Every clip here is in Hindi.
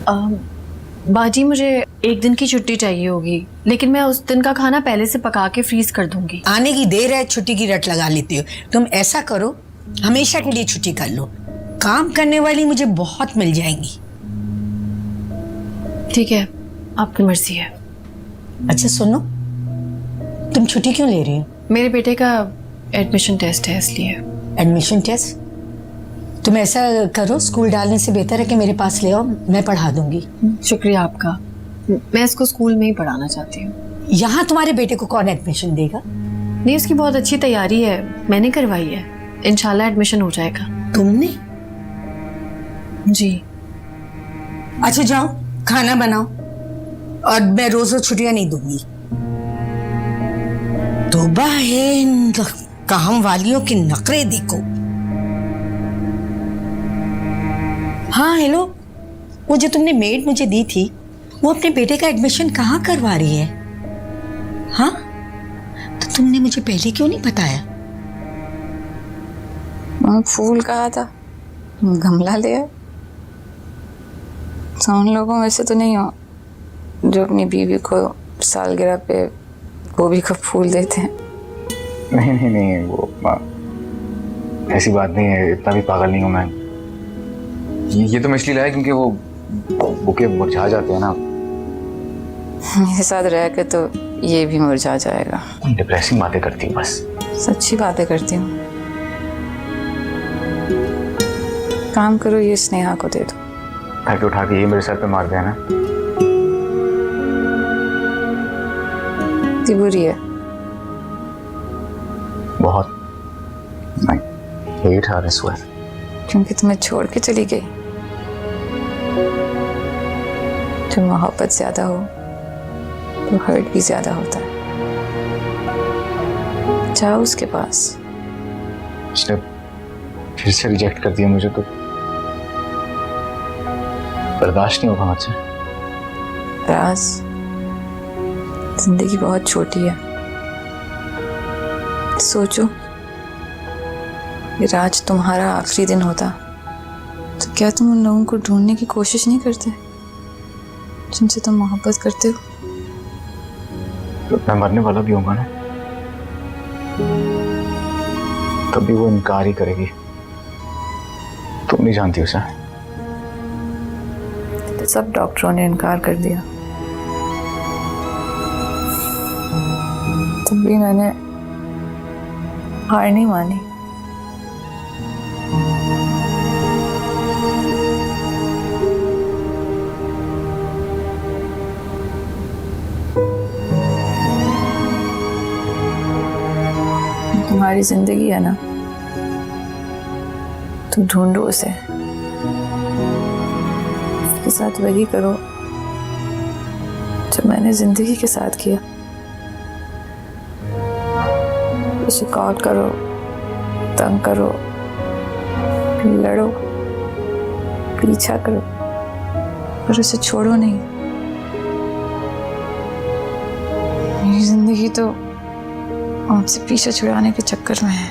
बाजी मुझे एक दिन की छुट्टी चाहिए होगी, लेकिन मैं उस दिन का खाना पहले से पका के फ्रीज कर दूंगी। आने की देर है, छुट्टी की रट लगा लेती हो। तुम ऐसा करो, हमेशा के लिए छुट्टी कर लो। काम करने वाली मुझे बहुत मिल जाएंगी। ठीक है, आपकी मर्जी है। अच्छा सुनो, तुम छुट्टी क्यों ले रही हो? मेरे बेटे का एडमिशन टेस्ट है, इसलिए। Admission test? तुम ऐसा करो, स्कूल डालने से बेहतर है कि मेरे पास ले आओ, मैं पढ़ा दूंगी। शुक्रिया आपका। मैं इसको स्कूल में ही पढ़ाना चाहती हूँ। यहाँ तुम्हारे बेटे को कौन एडमिशन देगा? नहीं, उसकी बहुत अच्छी तैयारी है, मैंने करवाई है। इंशाल्लाह एडमिशन हो जाएगा। तुमने? जी। अच्छा जाओ, खाना बनाओ, और मैं रोज रोज छुट्टियां नहीं दूंगी। तौबा है इन काम वालियों के नखरे देखो। हाँ हेलो, वो जो तुमने मेड मुझे दी थी, वो अपने बेटे का एडमिशन कहाँ करवा रही है? हाँ, तो तुमने मुझे पहले क्यों नहीं बताया? फूल कहा था, गमला ले आए। तो उन लोगों में से तो नहीं हो जो अपनी बीवी को सालगिरह पे गोभी का फूल देते हैं। नहीं नहीं नहीं, वो ऐसी बात नहीं है, इतना भी पागल नहीं हूँ मैं। ये तो मैं इसलिए लाया क्योंकि वो बुके मुरझा जाते हैं ना। मेरे साथ रह के तो ये भी मुरझा जाएगा। डिप्रेसिंग बातें करती हूँ बस। सच्ची बातें करती हूँ। काम करो, ये स्नेहा को दे दो। ताकि उठा के ये मेरे सर पे मार दिया ना। बुरी है बहुत। I hate her as well. क्योंकि तुम्हें छोड़ के चली गई। जब मोहब्बत ज्यादा हो तो हर्ट भी ज्यादा होता है। जाओ उसके पास। उसने फिर से रिजेक्ट कर दिया मुझे, तो बर्दाश्त नहीं होगा मुझसे। राज, जिंदगी बहुत छोटी है। सोचो, ये राज तुम्हारा आखिरी दिन होता तो क्या तुम उन लोगों को ढूंढने की कोशिश नहीं करते जिनसे तुम मोहब्बत करते हो? तो मैं मरने वाला भी होगा ना, तब भी वो इनकार ही करेगी। तुम नहीं जानती उसे। तो सब डॉक्टरों ने इनकार कर दिया, तब भी मैंने हार नहीं मानी। तुम्हारी जिंदगी है ना, तुम ढूंढो उसे, उसके साथ वही करो जो मैंने जिंदगी के साथ किया। उसे कॉल करो, तंग करो, लड़ो, पीछा करो, पर उसे छोड़ो नहीं। मेरी जिंदगी तो आपसे पीछे छुड़ाने के चक्कर में है।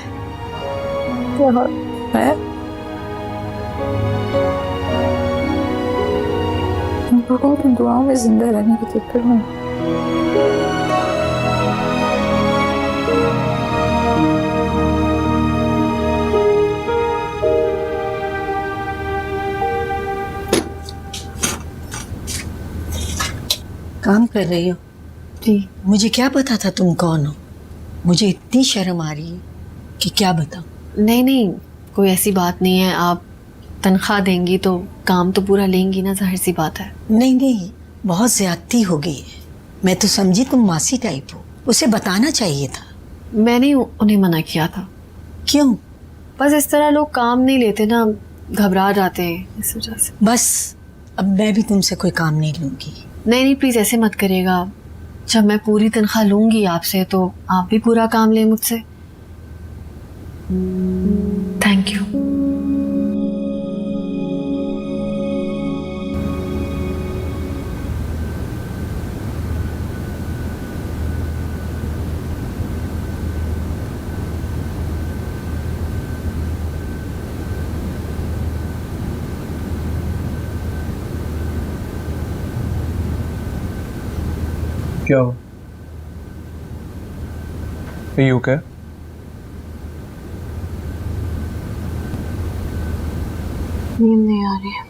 और मैं लोगों की दुआओं में जिंदा रहने के चक्कर में। काम कर रही हो? जी। मुझे क्या पता था तुम कौन हो? मुझे इतनी शर्म आ रही है कि क्या बताऊं। नहीं नहीं, कोई ऐसी बात नहीं है। आप तनख्वाह देंगी तो काम तो पूरा लेंगी ना, जाहिर सी बात है। नहीं नहीं, बहुत ज्यादती हो गई है। मैं तो समझी तुम मासी टाइप हो, उसे बताना चाहिए था। मैंने उन्हें मना किया था। क्यों? बस इस तरह लोग काम नहीं लेते ना, घबरा जाते हैं इस वजह से। बस अब मैं भी तुमसे कोई काम नहीं लूंगी। नहीं नहीं, प्लीज ऐसे मत करिएगा। जब मैं पूरी तनख्वाह लूंगी आपसे तो आप भी पूरा काम लें मुझसे। Thank you. क्या हुआ? Are you okay? नींद नहीं आ रही है।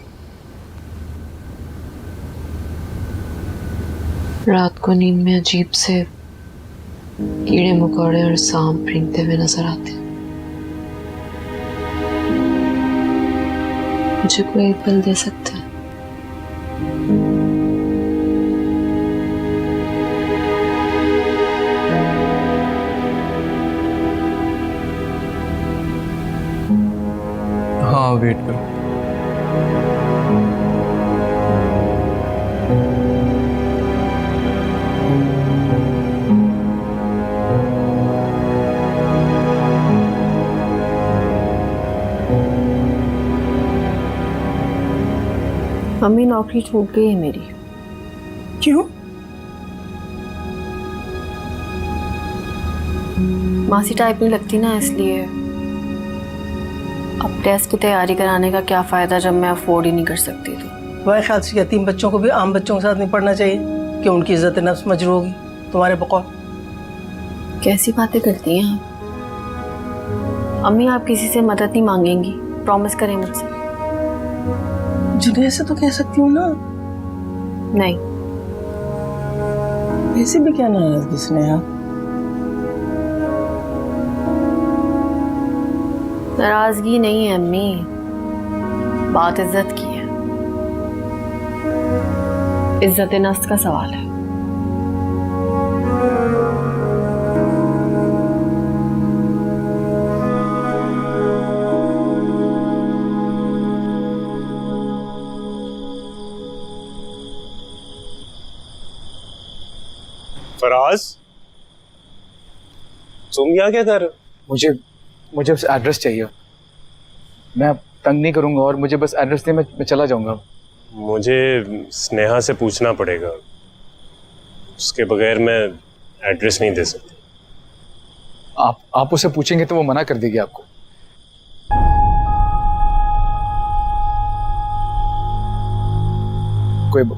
रात को नींद में अजीब से कीड़े मकोड़े और सांप रेंगते हुए नजर आते हैं। मुझे कोई एक पल दे सकता है? हाँ वेट करो। मम्मी नौकरी छूट गई है मेरी। क्यों? मासी टाइप नहीं लगती ना, इसलिए। अब टेस्ट की तैयारी कराने का क्या फायदा जब मैं अफोर्ड ही नहीं कर सकती। तो तुम्हारे ख्याल से यतीम बच्चों को भी आम बच्चों के साथ नहीं पढ़ना चाहिए कि उनकी इज्जत नफ्स मजरू होगी तुम्हारे बकौल? कैसी बातें करती हैं आप? अम्मी, आप किसी से मदद नहीं मांगेंगी? प्रॉमिस करें मुझसे। जुनैद से तो कह सकती हूँ ना। नहीं। ऐसे भी क्या नाराजगी स्नेहा? नाराजगी नहीं है अम्मी, बात इज्जत की है। इज्जत नफ्स का सवाल है। फराज, तुम यहाँ क्या कर रहे हो? मुझे बस एड्रेस चाहिए। मैं तंग नहीं करूंगा और मुझे बस एड्रेस दे, मैं चला जाऊंगा। मुझे स्नेहा से पूछना पड़ेगा, उसके बगैर मैं एड्रेस नहीं दे सकता। आप उसे पूछेंगे तो वो मना कर देगी आपको।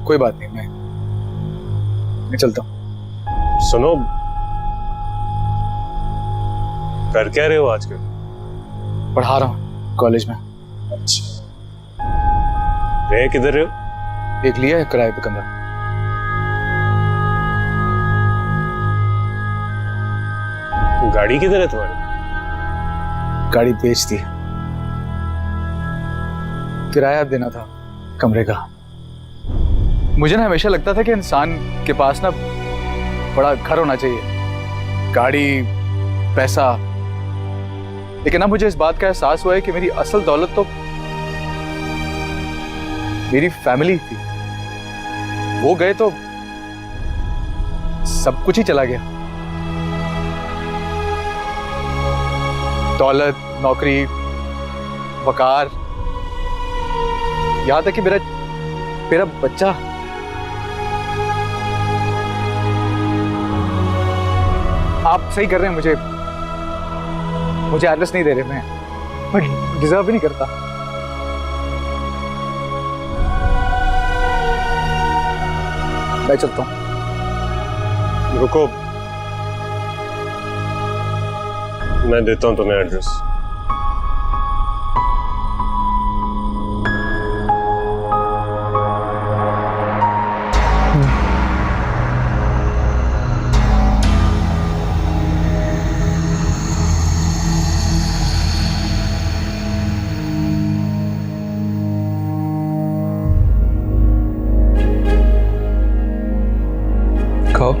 कोई बात नहीं, मैं चलता हूँ। सुनो, कर क्या रहे हो आजकल? पढ़ा रहा हूँ कॉलेज में। अच्छा, रहे किधर रहे हो? एक लिया है किराए पे कमरा। गाड़ी किधर है तुम्हारी? गाड़ी बेच दी, किराया देना था कमरे का। मुझे ना हमेशा लगता था कि इंसान के पास ना बड़ा घर होना चाहिए, गाड़ी, पैसा। लेकिन अब मुझे इस बात का एहसास हुआ है कि मेरी असल दौलत तो मेरी फैमिली थी। वो गए तो सब कुछ ही चला गया। दौलत, नौकरी, वकार, यहां तक कि मेरा बच्चा। आप सही कर रहे हैं, मुझे एड्रेस नहीं दे रहे। मैं डिजर्व भी नहीं करता। मैं चलता हूँ। रुको, मैं देता हूँ तुम्हें एड्रेस। खाओ।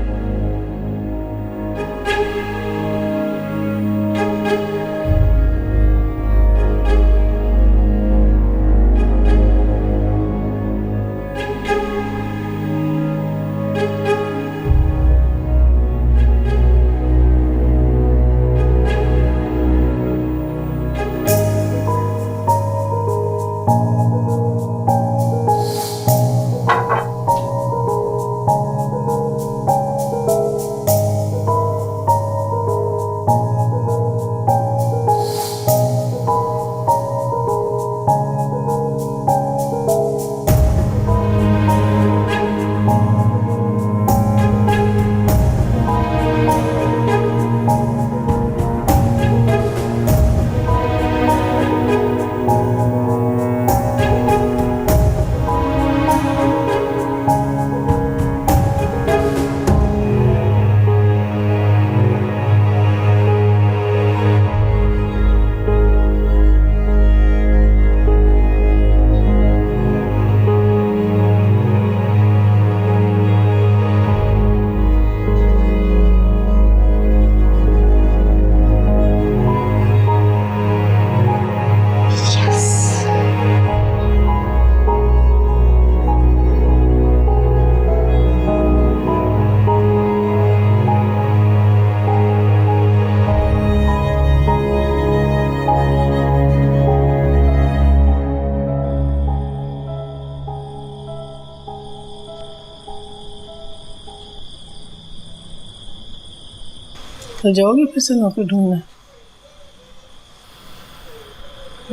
तो जाओगी फिर से नौकरी ढूंढने?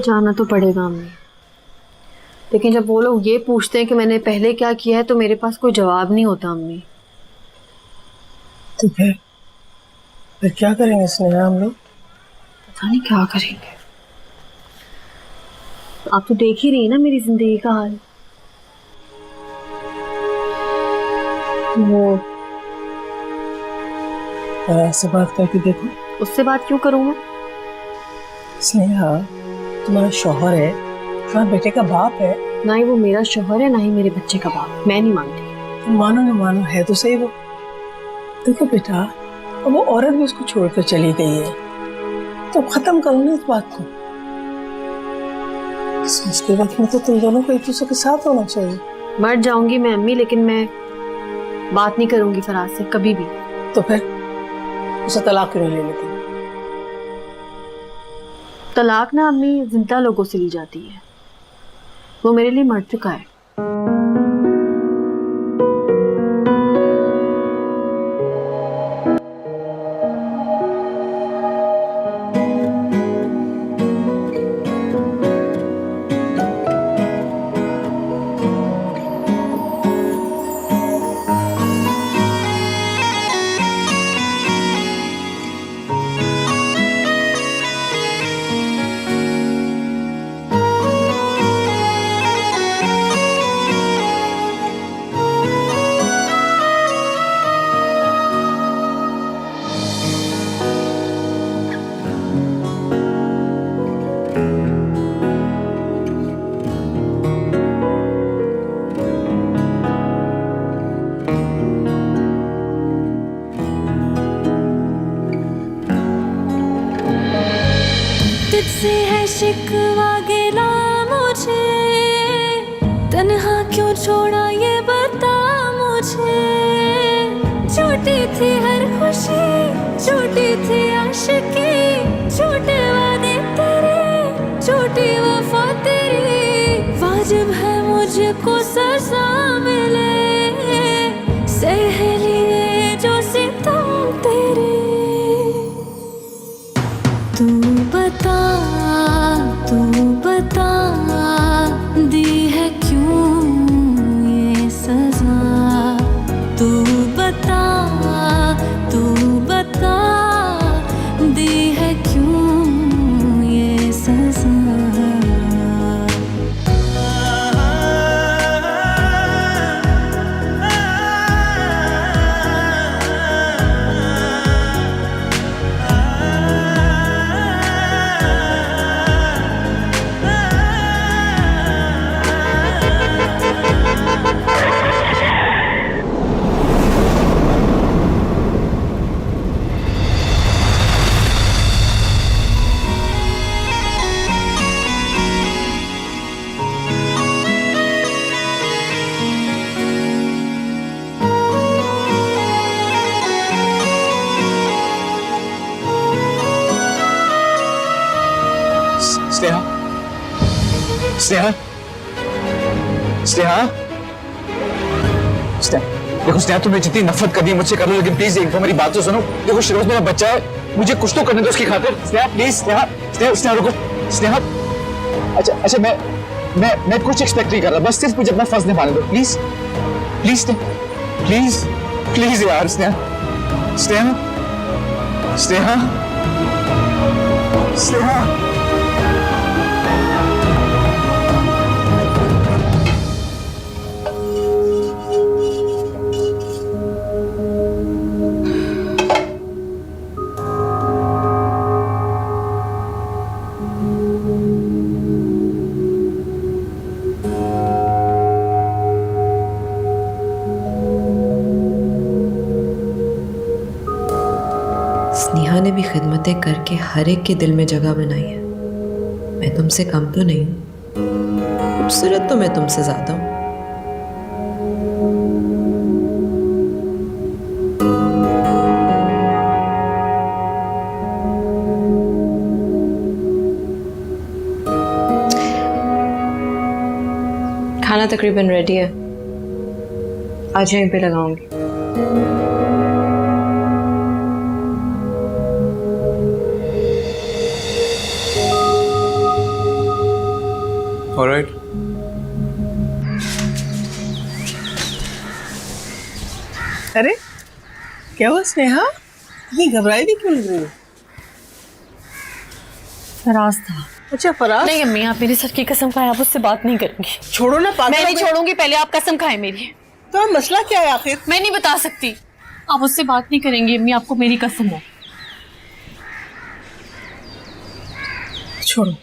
जाना तो पड़ेगा अम्मी, लेकिन जब वो लोग ये पूछते हैं कि मैंने पहले क्या किया है तो मेरे पास कोई जवाब नहीं होता अम्मी। तो फिर क्या करेंगे स्नेहा हम लोग? पता नहीं क्या करेंगे। आप तो देख ही रही है ना मेरी जिंदगी का हाल। वो ऐसे बात करके देखो। उससे बात क्यों करूं मैं? स्नेहा, तुम्हारा शौहर है, तुम्हारे बेटे का बाप है। ना ही वो मेरा शौहर है ना ही मेरे बच्चे का बाप। मैं नहीं मानती। मानो न मानो है तो सही वो। देखो बेटा, अब वो औरत भी उसको छोड़कर चली गई है, तो खत्म करो ना इस बात को। इस मुश्किल वक्त में तो तुम दोनों को एक दूसरे के साथ होना चाहिए। मर जाऊंगी मैं अम्मी, लेकिन मैं बात नहीं करूंगी फराज से कभी भी। तो फिर उसे तलाक क्यों नहीं ले लेती? तलाक ना अम्मी जिंदा लोगों से ली जाती है। वो मेरे लिए मर चुका है। तुझसे है शिकवा गिला मुझे, तन्हा क्यों छोड़ा ये बता मुझे। झूठी थी हर खुशी, झूठी थी आशिकी, झूठे वादे तेरे, झूठी वफा तेरी। वाजिब है मुझको सजा मिले, सह लिए जो सितम तेरे। तू बता, तू बता, दी है क्यों ये सजा। तू बता, तू बता, दी है क्यों ये सजा। स्नेहा, स्नेहा, स्नेहा, देखो स्नेहा, तुमने जितनी नफरत कर दी मुझसे कर लो, लेकिन प्लीज एक बार मेरी बात तो सुनो। देखो शिरोज मेरा बच्चा है, मुझे कुछ तो करने दो उसकी खातिर। स्नेहा प्लीज, स्नेहा, स्नेहा, स्नेहा रुको, स्नेहा। अच्छा मैं कुछ एक्सपेक्ट नहीं कर रहा, बस सिर्फ मुझे अपना फर्ज निभाने दो प्लीज, प्लीज, प्लीज, प्लीज यार। स्नेहा, स्नेहा, स्नेहा, स्नेहा। स्नेहा ने भी खिदमतें करके हर एक के दिल में जगह बनाई है। मैं तुमसे कम तो नहीं हूँ, खूबसूरत तो मैं तुमसे ज्यादा हूँ। खाना तकरीबन रेडी है, आज यहीं पे लगाऊंगी। ऑलराइट। अरे क्या हुआ स्नेहा, इतनी घबराई थी क्यों लग रही हो? फराज था। अच्छा फराज। नहीं अम्मी, आप मेरी सर की कसम खाएं, आप उससे बात नहीं करेंगी। छोड़ो ना पागल। मैं नहीं छोड़ूंगी, पहले आप कसम खाएं मेरी। तो मसला क्या है आखिर? मैं नहीं बता सकती। आप उससे बात नहीं करेंगी अम्मी, आपको मेरी कसम है। छोड़ो।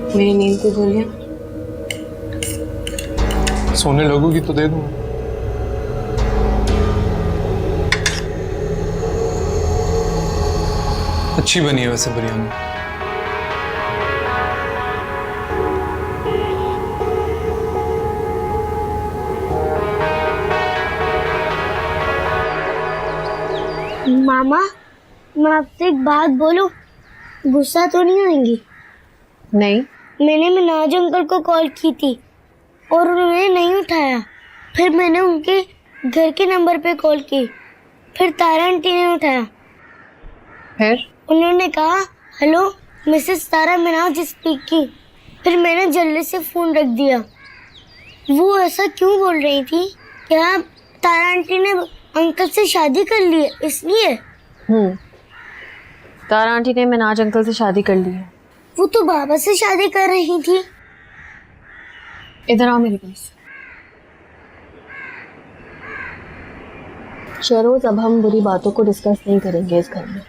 मेरी नींद की गोलियां सोने लगोगी तो दे दूँ। अच्छी बनी है वैसे बिरयानी। मामा, मैं आपसे एक बात बोलूं, गुस्सा तो नहीं होंगी? नहीं। मैंने मिनाज अंकल को कॉल की थी और उन्होंने नहीं उठाया। फिर मैंने उनके घर के नंबर पे कॉल की, फिर तारा आंटी ने उठाया। फिर उन्होंने कहा हेलो मिसेस तारा मिनाज स्पीकिंग। फिर मैंने जल्दी से फोन रख दिया। वो ऐसा क्यों बोल रही थी? क्या तारा आंटी ने अंकल से शादी कर ली है इसलिए? तारा आंटी ने मिनाज अंकल से शादी कर ली है। वो तो बाबा से शादी कर रही थी। इधर आओ मेरे पास। शरोज, अब हम बुरी बातों को डिस्कस नहीं करेंगे इस घर में।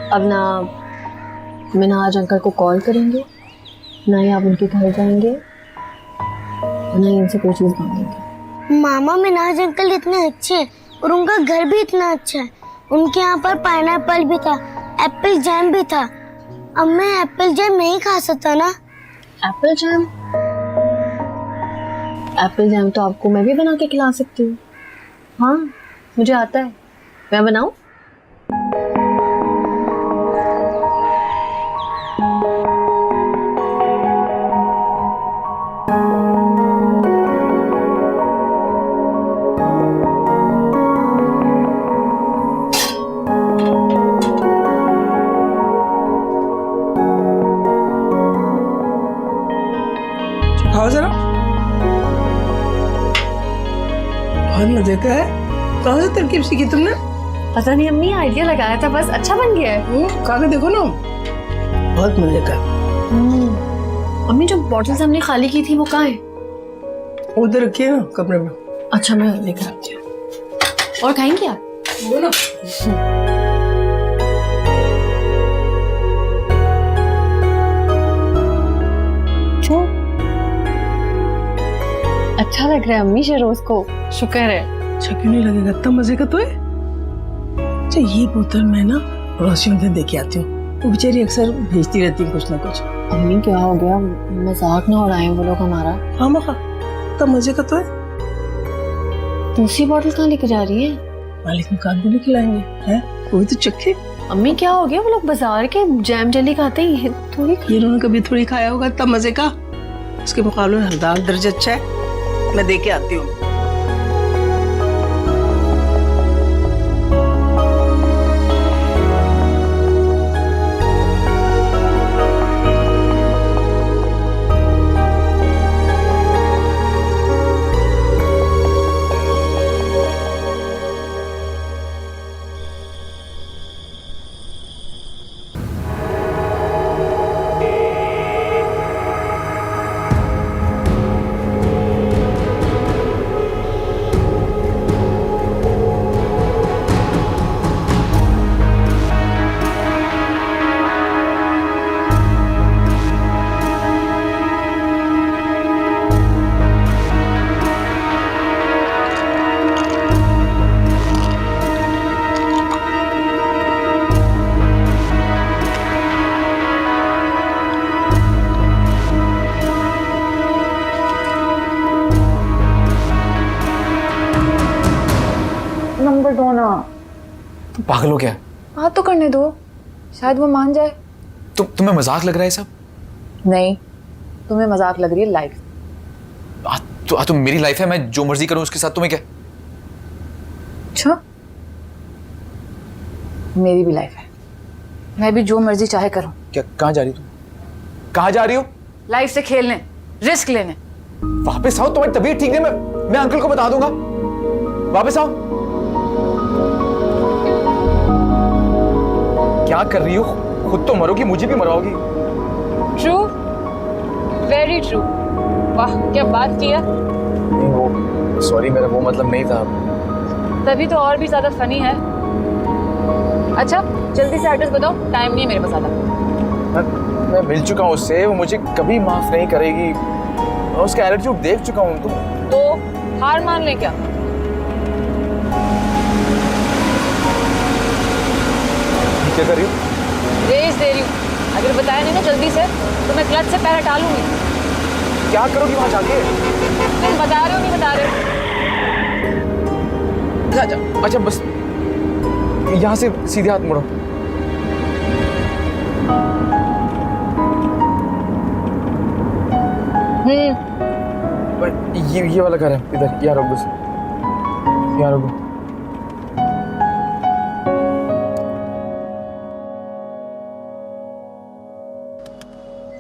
अब ना मिनाज अंकल को कॉल करेंगे, ना ही आप उनके घर जाएंगे, ना ही उनसे कोई चीज़ मांगेंगे। मामा, मिनाज अंकल इतने अच्छे हैं और उनका घर भी इतना अच्छा है। उनके यहाँ पर पाइनएप्पल भी था, एप्पल जैम भी था। अब मैं एप्पल जैम नहीं खा सकता ना। Apple jam? एप्पल जैम तो आपको मैं भी बना के खिला सकती हूँ। हाँ, मुझे आता है। मैं बनाऊँ? खाओ जरा। बहुत मजे का है। कहाँ से तरकीब सीखी तुमने? पता नहीं अम्मी, आइडिया लगाया था बस, अच्छा बन गया है। खा के देखो ना, बहुत मजे का। अम्मी, जो बॉटल्स हमने खाली की थी वो कहाँ है? उधर रखिए ना कमरे में। अच्छा, मैं लेकर आती हूँ। और खाएंगे आप? बोलो। क्यों? अच्छा लग रहा है अम्मी शरोज को, शुक्र है। अच्छा क्यों नहीं लगेगा? इतना मजे का तो है। अच्छा ये बोतल मैं ना पड़ोसियों से देके आती हूँ, वो बेचारी अक्सर भेजती रहती है कुछ ना कुछ। अम्मी क्या हो गया? मजाक ना उड़ाएं वो लोग हमारा। हाँ मखा, इतना मजे का तो है। दूसरी बोतल कहाँ लेके जा रही है? मालिक मुकान को नहीं खिलाएंगे हैं? वही तो चखे। अम्मी क्या हो गया? वो लोग बाजार के जैम जेली खाते ही थोड़ी। ये उन्होंने कभी थोड़ी खाया होगा इतना मजे का। उसके मुकाबले में दाल दर्जा अच्छा है। मैं देके आती हूँ। दो ना। तुम पागल हो क्या? बात तो करने दो, शायद वो मान जाए। तुम्हें मजाक लग रहा है सब? नहीं, तुम्हें मजाक लग रही है लाइफ। तो मेरी लाइफ है, मैं जो मर्जी करूं उसके साथ तुम्हें क्या? अच्छा, मेरी भी लाइफ है, मैं भी जो मर्जी चाहे करूं। क्या? कहाँ जा रही हो तुम? कहाँ जा रही हो? लाइफ से खेलने, रिस्क लेने। वापस आओ, तुम्हारी तबीयत ठीक नहीं, मैं अंकल को बता दूंगा। वापस आओ। क्या कर रही हो? खुद तो मरोगी, मुझे भी मरवाओगी। True, very true. वाह क्या बात किया। नहीं वो, सॉरी, मेरा वो मतलब नहीं था। तभी तो और भी ज्यादा फनी है। अच्छा जल्दी से एड्रेस बताओ, टाइम नहीं है मेरे पास ज़्यादा। मैं मिल चुका हूँ उससे, वो मुझे कभी माफ नहीं करेगी। मैं उसका एटीट्यूड देख चुका हूँ। तुम तो हार मान ले क्या? क्या कर रही हो? रेस दे रही हूँ, अगर बताया नहीं ना जल्दी से तो मैं क्लच से पैर हटा लूंगी। क्या करोगी वहां जाके? तुम बता रहे हो नहीं बता रहे हो? अच्छा बस यहाँ से सीधे हाथ मुड़ो। ये वाला घर है इधर, यहाँ रुक, बस यहाँ रुको।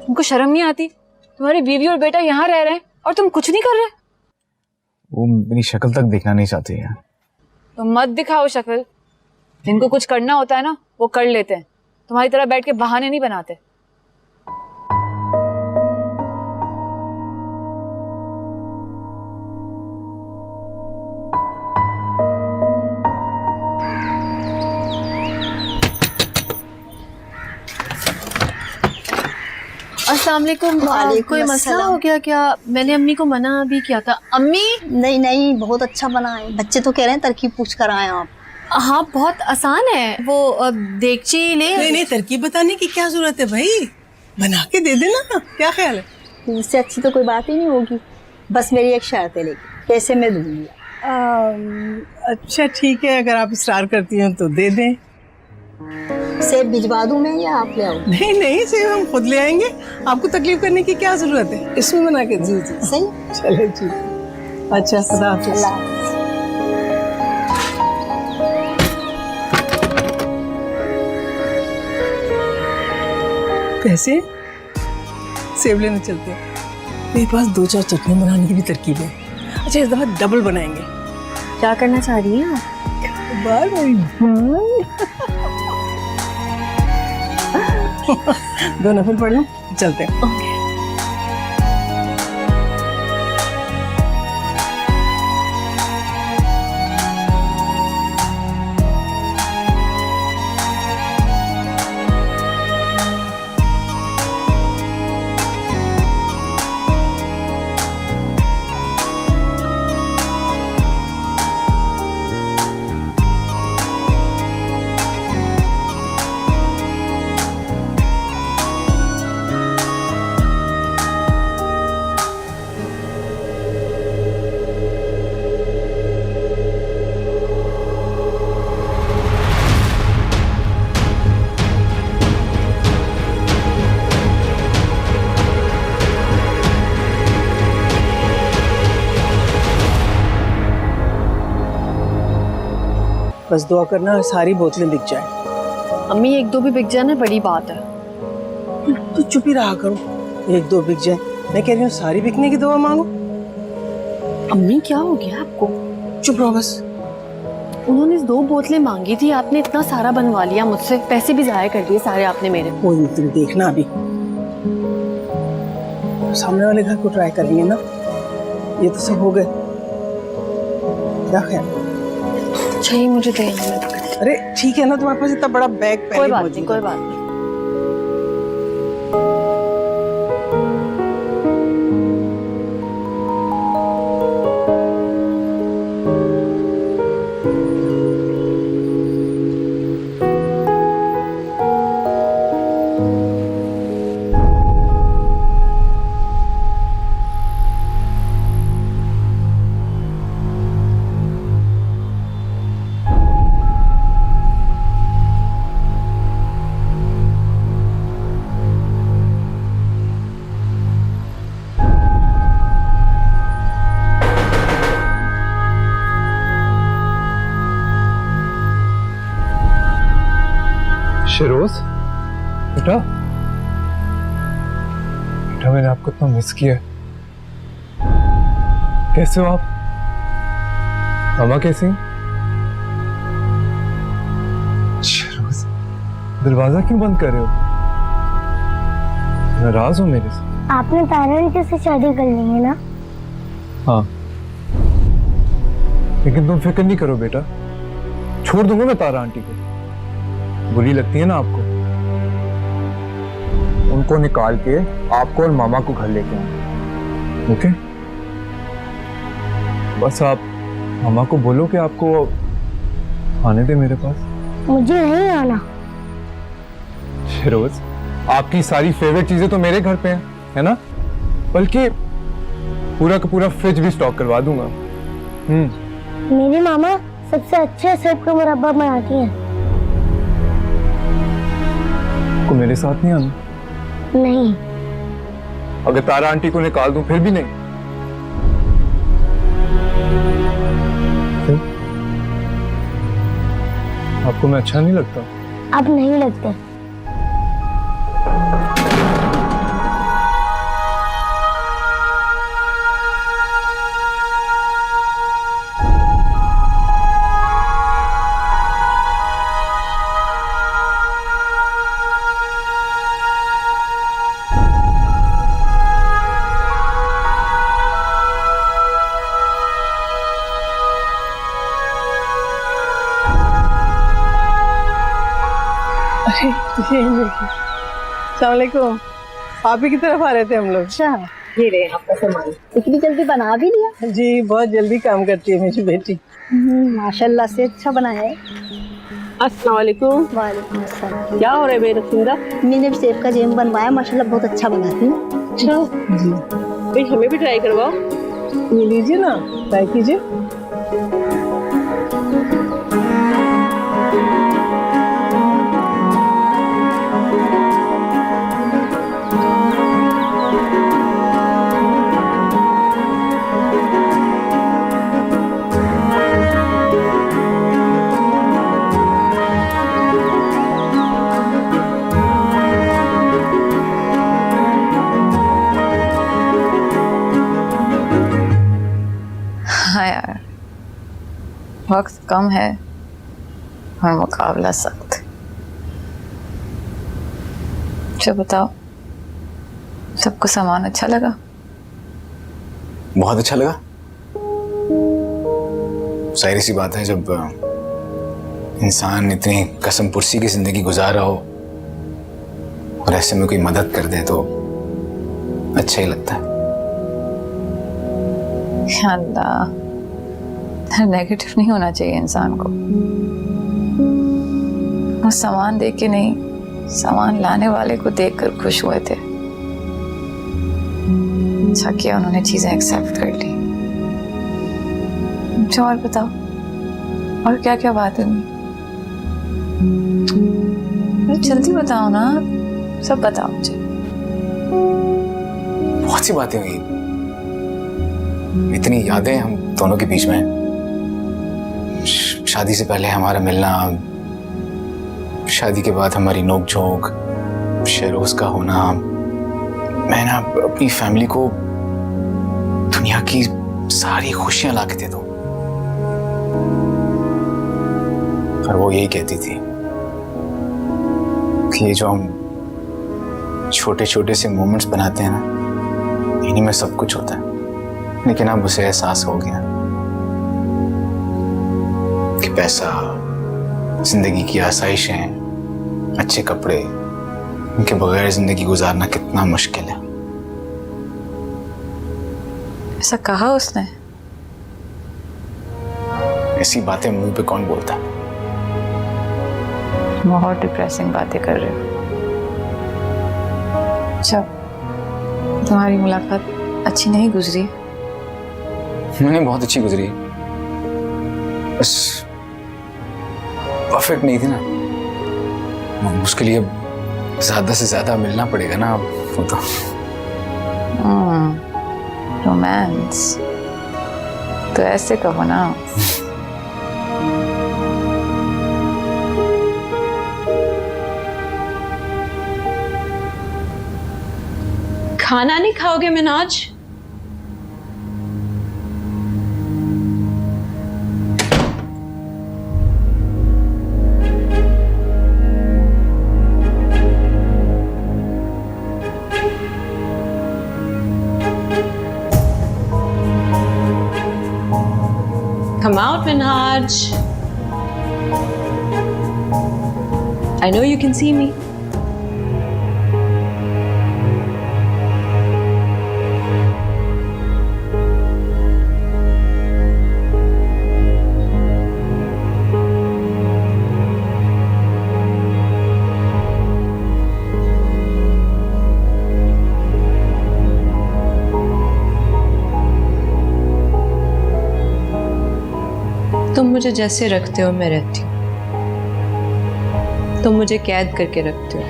तुमको शर्म नहीं आती? तुम्हारी बीवी और बेटा यहाँ रह रहे हैं और तुम कुछ नहीं कर रहे। वो मेरी शक्ल तक देखना नहीं चाहती है। तो मत दिखाओ शक्ल, जिनको कुछ करना होता है ना वो कर लेते हैं, तुम्हारी तरह बैठ के बहाने नहीं बनाते। अस्सलाम वालेकुम। कोई मसला हो गया क्या? मैंने अम्मी को मना भी किया था। अम्मी? नहीं नहीं, बहुत अच्छा बना है। बच्चे तो कह रहे हैं तरकीब पूछ कर आए आप। हाँ बहुत आसान है। वो देगची ले। नहीं नहीं, तरकीब बताने की क्या जरूरत है भाई, बना के दे देना ना। क्या ख्याल है? इससे अच्छी तो कोई बात ही नहीं होगी। बस मेरी एक शर्त है, लेकिन पैसे मैं दूंगी। अच्छा ठीक है, अगर आप इसरार करती हैं तो दे दें। सेब भिजवा दूं मैं या आप ले आओ? नहीं नहीं, सेब हम खुद ले आएंगे, आपको तकलीफ करने की क्या जरूरत है। इसमें बना के जी जी सही। चले ठीक। अच्छा खुदा हाफिज़। अल्लाह हाफिज़। कैसे? सेब लेने चलते हैं। मेरे पास 2-4 चटनी बनाने की भी तरकीब है। अच्छा इस दफा डबल बनाएंगे। क्या करना चाह रही हैं आप? बार दो नफल पढ़ लो, चलते हैं। बस दुआ करना सारी बोतलें बिक जाए। अम्मी 1-2 भी बिक जाए ना बड़ी बात है। तो चुप ही रहा करो, 1-2 बिक जाए। मैं कह रही हूँ सारी बिकने की दुआ मांगो। अम्मी क्या हो गया आपको? चुप रहो बस। उन्होंने 2 बोतलें मांगी थी, आपने इतना सारा बनवा लिया मुझसे, पैसे भी जाया कर दिए सारे आपने मेरे। कोई नहीं, तुम देखना अभी सामने वाले घर को ट्राई करेंगे ना। ये तो सब हो गए, क्या ख्याल? अच्छा ही मुझे दे। अरे ठीक है ना, तुम्हारे पास इतना बड़ा बैग कोई बात नहीं, कोई बात नहीं। शेरोज बेटा, बेटा मैंने आपको इतना मिस किया है। कैसे हो आप? मामा कैसी हैं? शेरोज, दरवाजा क्यों बंद कर रहे हो? नाराज हो मेरे से? आपने तारा आंटी से शादी कर ली है ना? हाँ, लेकिन तुम फिक्र नहीं करो बेटा, छोड़ दूंगा मैं तारा आंटी को। बुरी लगती है ना आपको? उनको निकाल के आपको और मामा को घर लेके आऊंगा। ओके? बस आप मामा को बोलो कि आपको आने दे मेरे पास। मुझे नहीं आना। शेरोज, आपकी सारी फेवरेट चीजें तो मेरे घर पे हैं, है ना? बल्कि पूरा का पूरा फ्रिज भी स्टॉक करवा दूंगा। मेरी मामा सबसे अच्छे सेब का मुरब्बा बनाती हैं। को मेरे साथ नहीं आना? नहीं। अगर तारा आंटी को निकाल दूं फिर भी नहीं? क्यों? आपको मैं अच्छा नहीं लगता? अब नहीं लगते। अरे ये देखिए, अस्सलामुअलैकुम। आप ही की तरफ आ रहे थे हम लोग। अच्छा, ये रहे आपका सामान। इतनी जल्दी बना भी लिया? जी, बहुत जल्दी काम करती है मेरी बेटी। माशाल्लाह से अच्छा बनाया है। अस्सलाम वालेकुम। वालेकुम अस्सलाम। क्या हो रहा है मेरे सुंदर? मैंने भी सेब का जैम बनवाया, माशाल्लाह बहुत अच्छा बनाती हूँ। अच्छा जी, भाई हमें भी ट्राई करवाओ। ये लीजिए ना, ट्राई कीजिए। हाँ यार, वक्त कम है और मुकाबला सख्त। अच्छा बताओ, सबको सामान अच्छा लगा? बहुत अच्छा लगा। जाहिर सी बात है, जब इंसान इतनी कसम पुरसी की जिंदगी गुजार रहा हो और ऐसे में कोई मदद कर दे तो अच्छा ही लगता है। अल्लाह, नेगेटिव नहीं होना चाहिए इंसान को। वो सामान देख के नहीं, सामान लाने वाले को देखकर खुश हुए थे। अच्छा किया उन्होंने चीजें एक्सेप्ट कर ली। अच्छा और बताओ, और क्या क्या बात है? जल्दी बताओ ना, सब बताओ मुझे। बहुत सी बातें हुई, इतनी यादें हम दोनों के बीच में। शादी से पहले हमारा मिलना, शादी के बाद हमारी नोक-झोंक, शेरोज का होना। मैं ना अपनी फैमिली को दुनिया की सारी खुशियां ला के दे दूं, और वो यही कहती थी कि ये जो हम छोटे छोटे से मोमेंट्स बनाते हैं ना, इन्हीं में सब कुछ होता है। लेकिन अब उसे एहसास हो गया कि पैसा, जिंदगी की आसाइशें, अच्छे कपड़े, इनके बगैर जिंदगी गुजारना कितना मुश्किल है। ऐसा कहा उसने? ऐसी बातें मुंह पे कौन बोलता? बहुत डिप्रेसिंग बातें कर रहे हो। अच्छा, तुम्हारी मुलाकात अच्छी नहीं गुजरी? मैंने बहुत अच्छी गुजरी, बस परफेक्ट नहीं थी ना। उसके लिए ज्यादा से ज्यादा मिलना पड़ेगा ना। वो तो रोमांस तो ऐसे कहो ना। खाना नहीं खाओगे Minaj? Come out, Minhaj. I know you can see me. तुम मुझे जैसे रखते हो मैं रहती हूँ। तुम मुझे कैद करके रखते हो,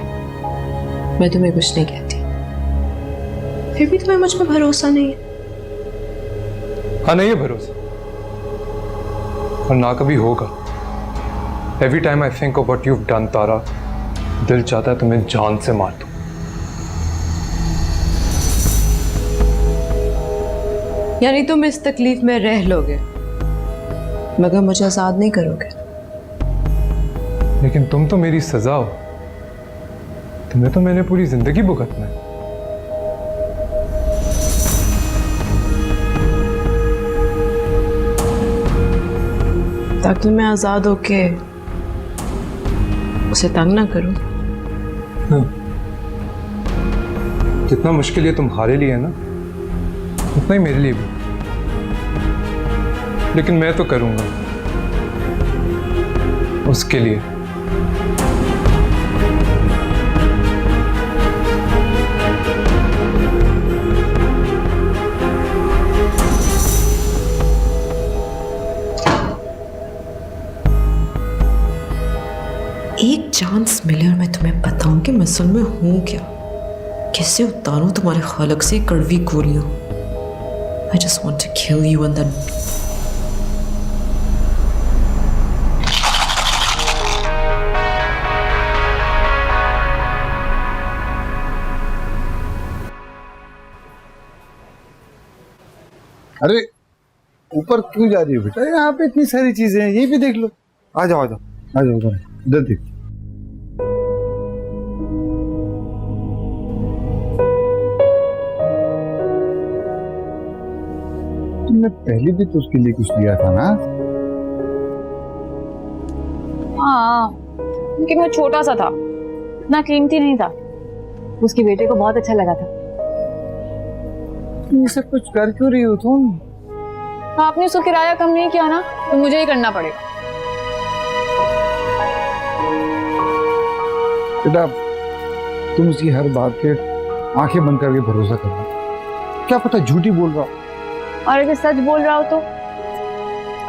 मैं तुम्हें कुछ नहीं कहती। फिर भी तुम्हें मुझ पर भरोसा नहीं है। हाँ, नहीं है भरोसा और ना कभी होगा। Every time I think of what you have done Tara, दिल चाहता है तुम्हें जान से मार दूं। यानी तुम इस तकलीफ में रह लोगे मगर मुझे आजाद नहीं करोगे। लेकिन तुम तो मेरी सजा हो, तुम्हें तो मैंने पूरी जिंदगी भुगतना है। ताकि मैं आजाद होके उसे तंग ना करूं। जितना मुश्किल ये तुम्हारे लिए है ना, उतना ही मेरे लिए भी। लेकिन मैं तो करूंगा उसके लिए। एक चांस मिले और मैं तुम्हें बताऊं कि मैं असल में हूं क्या, कैसे उतारूं तुम्हारे खालक से कड़वी गोलियां। I just want to kill you and then अरे ऊपर क्यों जा रही हो बेटा? यहाँ पे इतनी सारी चीजें हैं, यही भी देख लो। आ जाओ आ जाओ आ जाओ, उधर देख। तुमने पहले भी तो उसके लिए कुछ लिया था ना? हाँ, लेकिन वो छोटा सा था, इतना कीमती नहीं था। उसके बेटे को बहुत अच्छा लगा था। ये सब कुछ कर क्यों रही हो तुम? आपने उसको किराया कम नहीं किया ना, तो मुझे ही करना पड़ेगा। बेटा तुम उसकी हर बात पे आंखें बंद करके भरोसा करो। क्या पता झूठी बोल रहा हो। और अगर सच बोल रहा हो तो?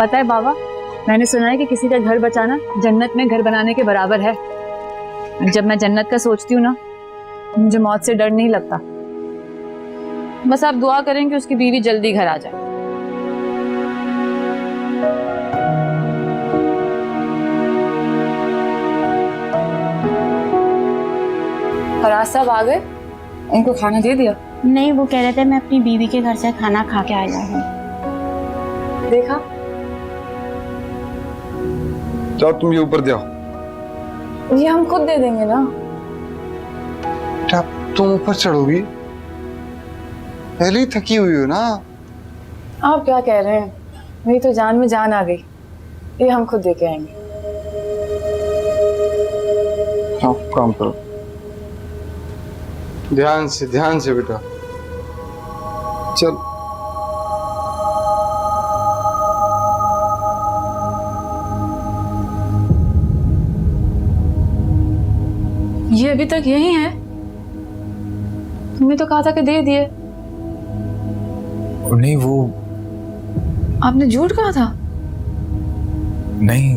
पता है बाबा, मैंने सुना है कि किसी का घर बचाना जन्नत में घर बनाने के बराबर है। जब मैं जन्नत का सोचती हूँ ना, मुझे मौत से डर नहीं लगता। बस आप दुआ करें कि उसकी बीवी जल्दी घर आ जाए। फराज साहब आ गए? उनको खाना दे दिया? नहीं, वो कह रहे थे मैं अपनी बीवी के घर से खाना खा के आया हूँ। देखा? जाओ तुम ये ऊपर जाओ। ये हम खुद दे देंगे ना। क्या तुम ऊपर चढ़ोगी? पहले ही थकी हुई हो ना। आप क्या कह रहे हैं? मेरी तो जान में जान आ गई। ये हम खुद दे के आएंगे। हाँ, काम करो। ध्यान से बेटा। चल। ये अभी तक यही है? तुमने तो कहा था कि दे दिए। नहीं, वो आपने झूठ कहा था। नहीं,